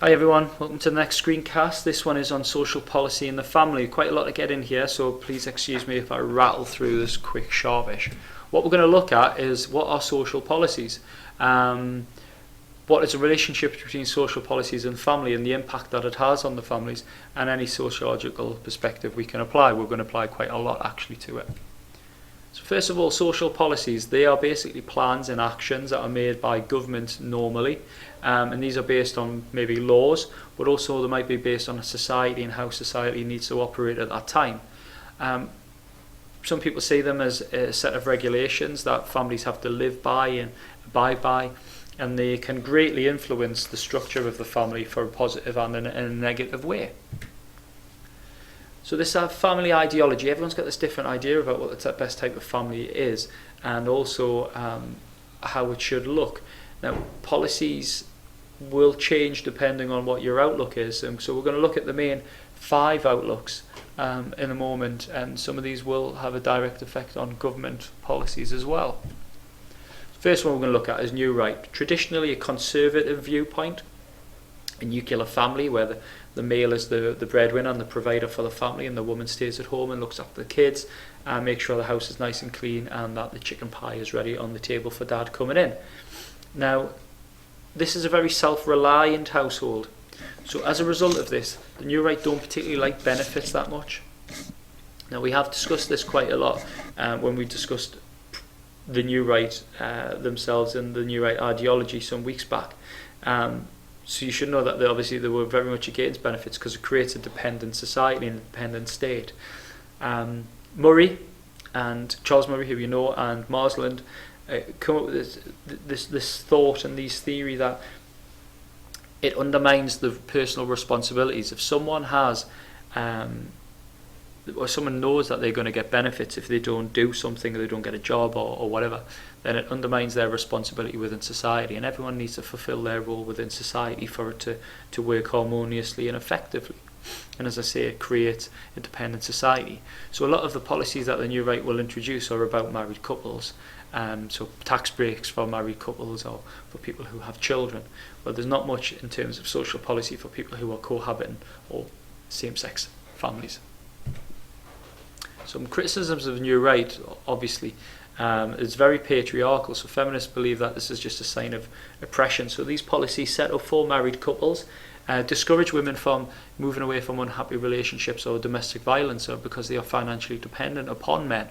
Hi everyone, welcome to the next screencast. This one is on social policy and the family. Quite a lot to get in here, so please excuse me if I rattle through this quick, sharpish. What we're going to look at is what are social policies, what is the relationship between social policies and family and the impact that it has on the families, and any sociological perspective we can apply. We're going to apply quite a lot actually to it. So first of all, social policies, they are basically plans and actions that are made by government normally, and these are based on maybe laws, but also they might be based on a society and how society needs to operate at that time. Some people see them as a set of regulations that families have to live by and abide by, and they can greatly influence the structure of the family for a positive and in a negative way. So this family ideology, everyone's got this different idea about what the best type of family is, and also how it should look. Now, policies will change depending on what your outlook is, and so we're going to look at the main 5 outlooks in a moment, and some of these will have a direct effect on government policies as well. First one we're going to look at is New Right. Traditionally a conservative viewpoint, a nuclear family where the male is the breadwinner and the provider for the family, and the woman stays at home and looks after the kids and makes sure the house is nice and clean and that the chicken pie is ready on the table for dad coming in. Now, this is a very self-reliant household. So as a result of this, the New Right don't particularly like benefits that much. Now, we have discussed this quite a lot when we discussed the New Right themselves and the New Right ideology some weeks back. So you should know that they were very much against benefits because it creates a dependent society and a dependent state. Murray and Charles Murray, who you know, and Marsland come up with this thought and these theory that it undermines the personal responsibilities. If someone has or someone knows that they're going to get benefits if they don't do something or they don't get a job or whatever, then it undermines their responsibility within society, and everyone needs to fulfill their role within society for it to work harmoniously and effectively. And as I say, it creates a dependent society. So a lot of the policies that the New Right will introduce are about married couples, so tax breaks for married couples or for people who have children, but there's not much in terms of social policy for people who are cohabiting or same-sex families. Some criticisms of the New Right, obviously, it's very patriarchal, so feminists believe that this is just a sign of oppression. So these policies set up for married couples, discourage women from moving away from unhappy relationships or domestic violence, or because they are financially dependent upon men.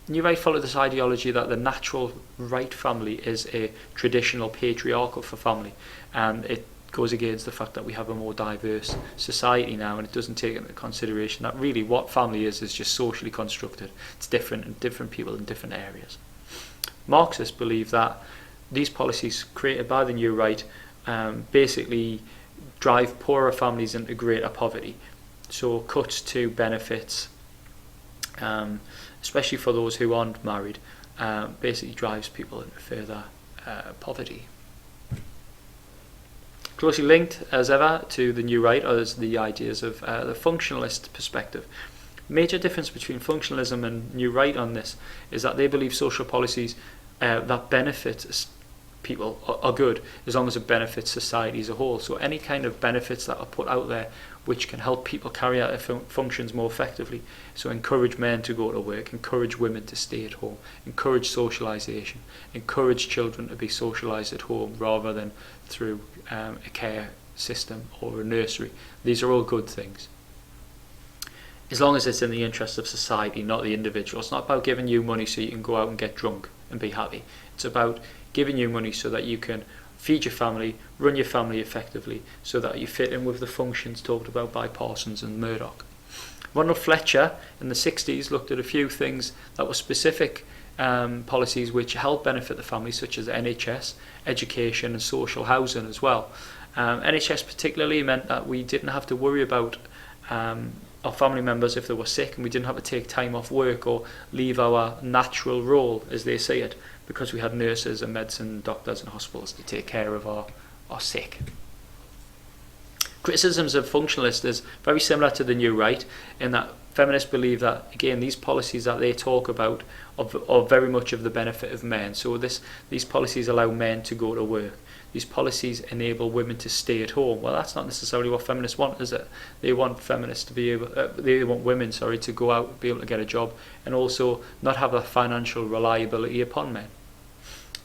New Right follow this ideology that the natural right family is a traditional patriarchal for family, and it goes against the fact that we have a more diverse society now, and it doesn't take into consideration that really what family is just socially constructed. It's different in different people in different areas. Marxists believe that these policies created by the New Right basically drive poorer families into greater poverty. So cuts to benefits, especially for those who aren't married, basically drives people into further poverty. Closely linked as ever to the New Right are the ideas of the functionalist perspective. Major difference between functionalism and New Right on this is that they believe social policies that benefit people are good as long as it benefits society as a whole. So any kind of benefits that are put out there which can help people carry out their functions more effectively. So encourage men to go to work, encourage women to stay at home, encourage socialisation, encourage children to be socialised at home rather than through a care system or a nursery. These are all good things, as long as it's in the interest of society, not the individual. It's not about giving you money so you can go out and get drunk and be happy. It's about giving you money so that you can feed your family, run your family effectively, so that you fit in with the functions talked about by Parsons and Murdoch. Ronald Fletcher in the 60s looked at a few things that were specific policies which help benefit the family, such as NHS, education and social housing as well. NHS particularly meant that we didn't have to worry about our family members if they were sick, and we didn't have to take time off work or leave our natural role, as they say it, because we had nurses and medicine doctors and hospitals to take care of our sick. Criticisms of functionalists is very similar to the New Right, in that feminists believe that, again, these policies that they talk about are very much of the benefit of men. So these policies allow men to go to work. these policies enable women to stay at home. Well, that's not necessarily what feminists want, is it? They want feminists to be able, they want women, sorry, to go out, be able to get a job, and also not have a financial reliability upon men.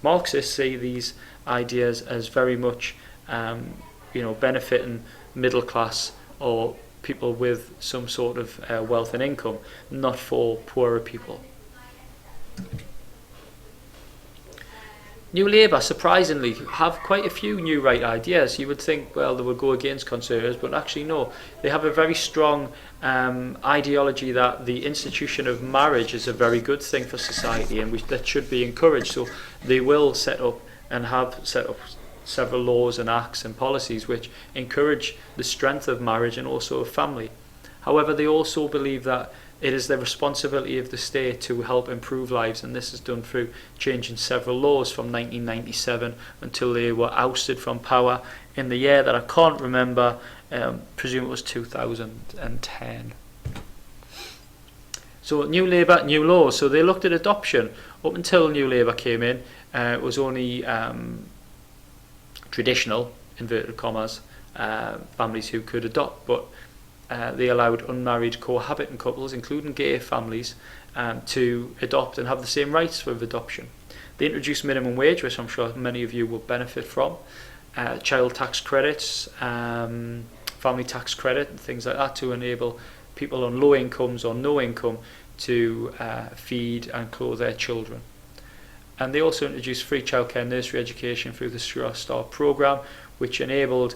Marxists see these ideas as very much, benefiting middle class or people with some sort of wealth and income, not for poorer people. New Labour, surprisingly, have quite a few new right ideas. You would think, well, they would go against Conservatives, but actually no. They have a very strong ideology that the institution of marriage is a very good thing for society, and that should be encouraged. So they will set up and have set up several laws and acts and policies which encourage the strength of marriage and also of family. However, they also believe that it is the responsibility of the state to help improve lives, and this is done through changing several laws from 1997 until they were ousted from power in the year that I can't remember, presume it was 2010. So New Labour, new laws. So they looked at adoption. Up until New Labour came in, it was only traditional, inverted commas, families who could adopt, but they allowed unmarried cohabiting couples, including gay families, to adopt and have the same rights with adoption. They introduced minimum wage, which I'm sure many of you will benefit from, child tax credits, family tax credit, and things like that to enable people on low incomes or no income to feed and clothe their children. And they also introduced free childcare and nursery education through the Sure Start programme, which enabled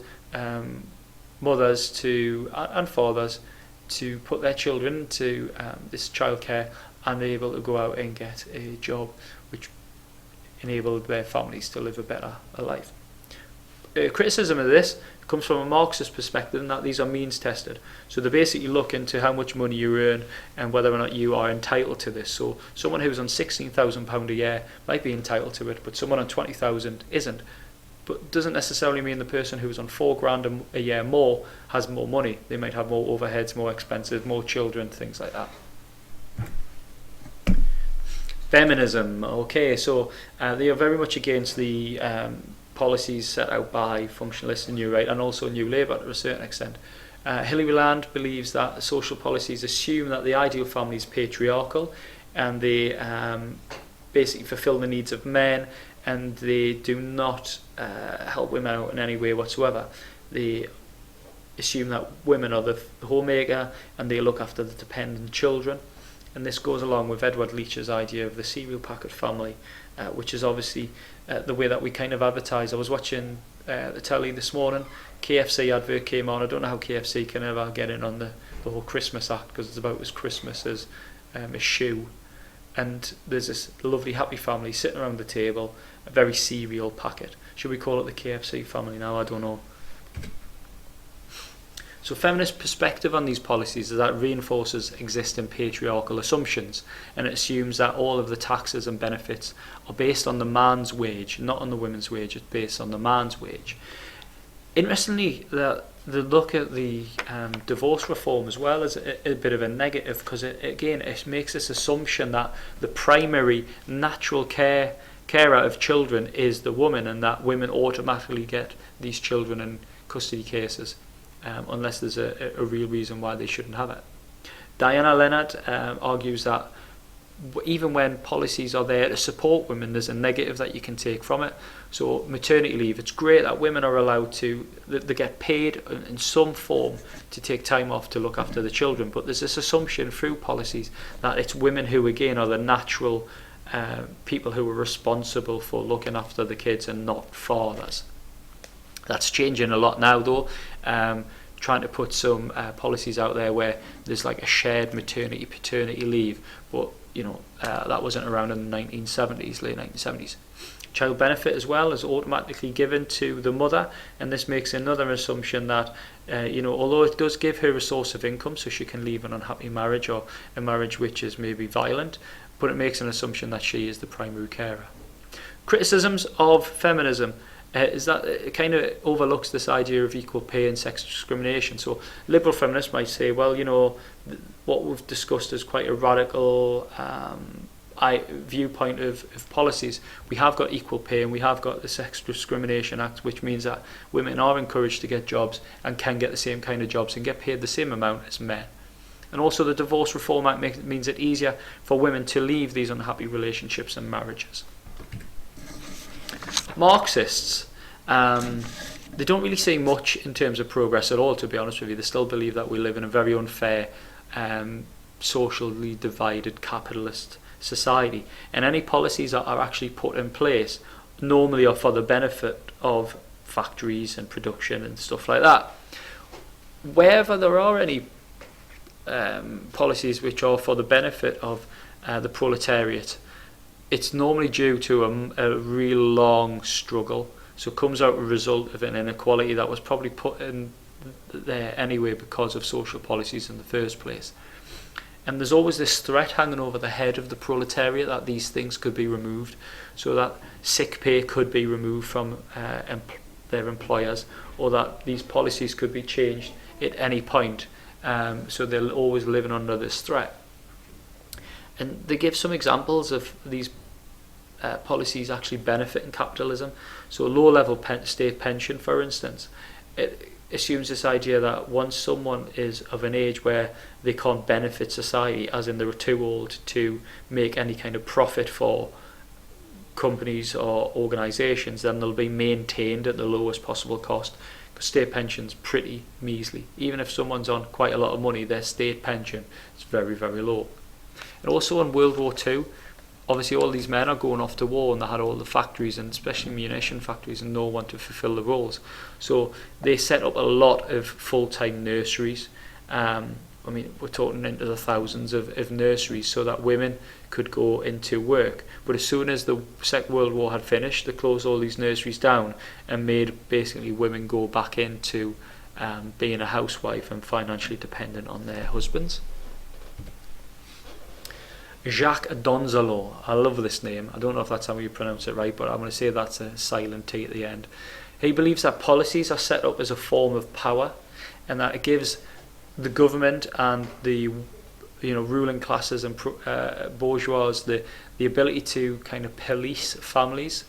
mothers and fathers to put their children to this childcare and able to go out and get a job, which enabled their families to live a better life. Criticism of this comes from a Marxist perspective, in that these are means tested. So they basically look into how much money you earn and whether or not you are entitled to this. So someone who's on £16,000 a year might be entitled to it, but someone on 20,000 isn't. But doesn't necessarily mean the person who's on £4,000 a year more has more money. They might have more overheads, more expenses, more children, things like that. Feminism. Okay, so they are very much against the policies set out by Functionalists and New Right, and also New Labour to a certain extent. Hilary Land believes that social policies assume that the ideal family is patriarchal, and they basically fulfil the needs of men, and they do not help women out in any way whatsoever. They assume that women are the homemaker and they look after the dependent children. And this goes along with Edward Leach's idea of the cereal packet family, which is obviously the way that we kind of advertise. I was watching the telly this morning, KFC advert came on. I don't know how KFC can ever get in on the whole Christmas act, because it's about as Christmas as a shoe. And there's this lovely happy family sitting around the table, a very cereal packet. Should we call it the KFC family now? I don't know. So feminist perspective on these policies is that it reinforces existing patriarchal assumptions, and it assumes that all of the taxes and benefits are based on the man's wage, not on the women's wage. It's based on the man's wage. Interestingly, the look at the divorce reform as well is a bit of a negative, because it makes this assumption that the primary natural carer of children is the woman, and that women automatically get these children in custody cases, unless there's a real reason why they shouldn't have it. Diana Leonard argues that even when policies are there to support women, there's a negative that you can take from it. So maternity leave, it's great that women are allowed to, they get paid in some form to take time off to look after the children, but there's this assumption through policies that it's women who again are the natural people who are responsible for looking after the kids and not fathers. That's changing a lot now though, trying to put some policies out there where there's like a shared maternity paternity leave, but that wasn't around in the 1970s, late 1970s. Child benefit as well is automatically given to the mother, and this makes another assumption that although it does give her a source of income so she can leave an unhappy marriage or a marriage which is maybe violent, but it makes an assumption that she is the primary carer. Criticisms of feminism is that it kind of overlooks this idea of equal pay and sex discrimination. So liberal feminists might say, well, what we've discussed is quite a radical viewpoint of policies, we have got equal pay and we have got the Sex Discrimination Act, which means that women are encouraged to get jobs and can get the same kind of jobs and get paid the same amount as men. And also the Divorce Reform Act means it easier for women to leave these unhappy relationships and marriages. Marxists, they don't really say much in terms of progress at all, to be honest with you. They still believe that we live in a very unfair, socially divided capitalist society, and any policies that are actually put in place normally are for the benefit of factories and production and stuff like that. Wherever there are any policies which are for the benefit of the proletariat, it's normally due to a real long struggle. So it comes out as a result of an inequality that was probably put in there anyway because of social policies in the first place. And there's always this threat hanging over the head of the proletariat that these things could be removed, so that sick pay could be removed from their employers, or that these policies could be changed at any point. So they're always living under this threat. And they give some examples of these policies actually benefiting capitalism. So a low-level state pension, for instance, it assumes this idea that once someone is of an age where they can't benefit society, as in they're too old to make any kind of profit for companies or organisations, then they'll be maintained at the lowest possible cost. Because state pension's pretty measly. Even if someone's on quite a lot of money, their state pension is very, very low. And also in World War II, obviously all these men are going off to war, and they had all the factories, and especially munition factories, and no one to fulfil the roles. So they set up a lot of full-time nurseries. I mean, we're talking into the thousands of nurseries, so that women could go into work. But as soon as the Second World War had finished, they closed all these nurseries down and made basically women go back into being a housewife and financially dependent on their husbands. Jacques Donzelot, I love this name. I don't know if that's how you pronounce it right, but I'm going to say that's a silent T at the end. He believes that policies are set up as a form of power, and that it gives the government and the ruling classes and bourgeois the ability to kind of police families.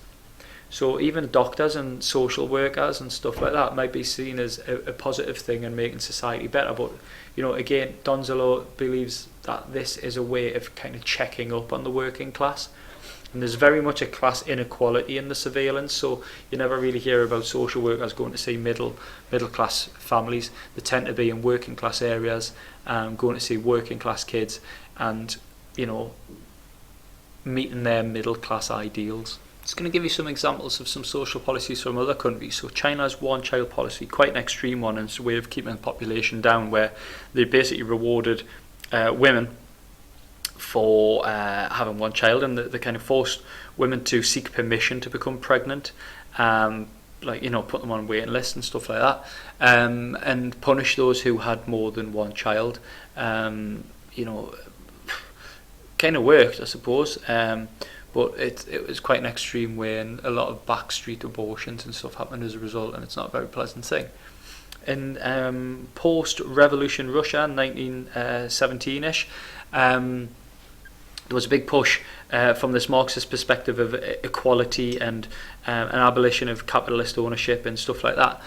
So even doctors and social workers and stuff like that might be seen as a positive thing and making society better. But again, Donzelot believes that this is a way of kind of checking up on the working class. And there's very much a class inequality in the surveillance, so you never really hear about social workers going to see middle class families. They tend to be in working class areas, going to see working class kids, and meeting their middle class ideals. Just going to give you some examples of some social policies from other countries. So China's one-child policy, quite an extreme one, and it's a way of keeping the population down, where they basically rewarded women for having one child, and they kind of forced women to seek permission to become pregnant, put them on waiting lists and stuff like that, and punish those who had more than one child. Kind of worked, I suppose, but it was quite an extreme way, and a lot of backstreet abortions and stuff happened as a result, and it's not a very pleasant thing. In post-revolution Russia, 1917-ish, there was a big push from this Marxist perspective of equality and an abolition of capitalist ownership and stuff like that.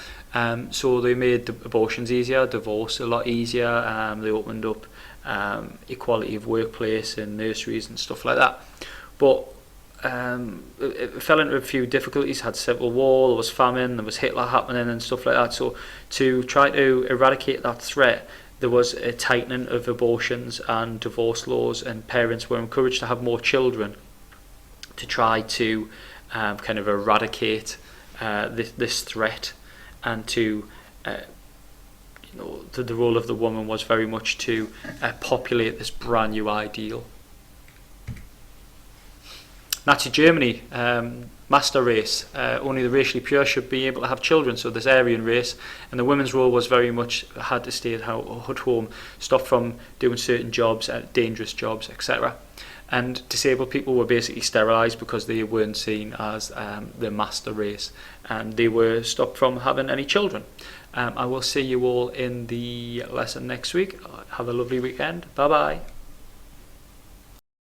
So they made abortions easier, divorce a lot easier. They opened up equality of workplace and nurseries and stuff like that. But it fell into a few difficulties, had civil war, there was famine, there was Hitler happening and stuff like that. So to try to eradicate that threat, there was a tightening of abortions and divorce laws, and parents were encouraged to have more children to try to kind of eradicate this threat, and to the role of the woman was very much to populate this brand new ideal. Nazi Germany, master race, only the racially pure should be able to have children, so this Aryan race, and the women's role was very much had to stay at home, stop from doing certain jobs, dangerous jobs, etc. And disabled people were basically sterilised because they weren't seen as the master race, and they were stopped from having any children. I will see you all in the lesson next week. Have a lovely weekend. Bye bye.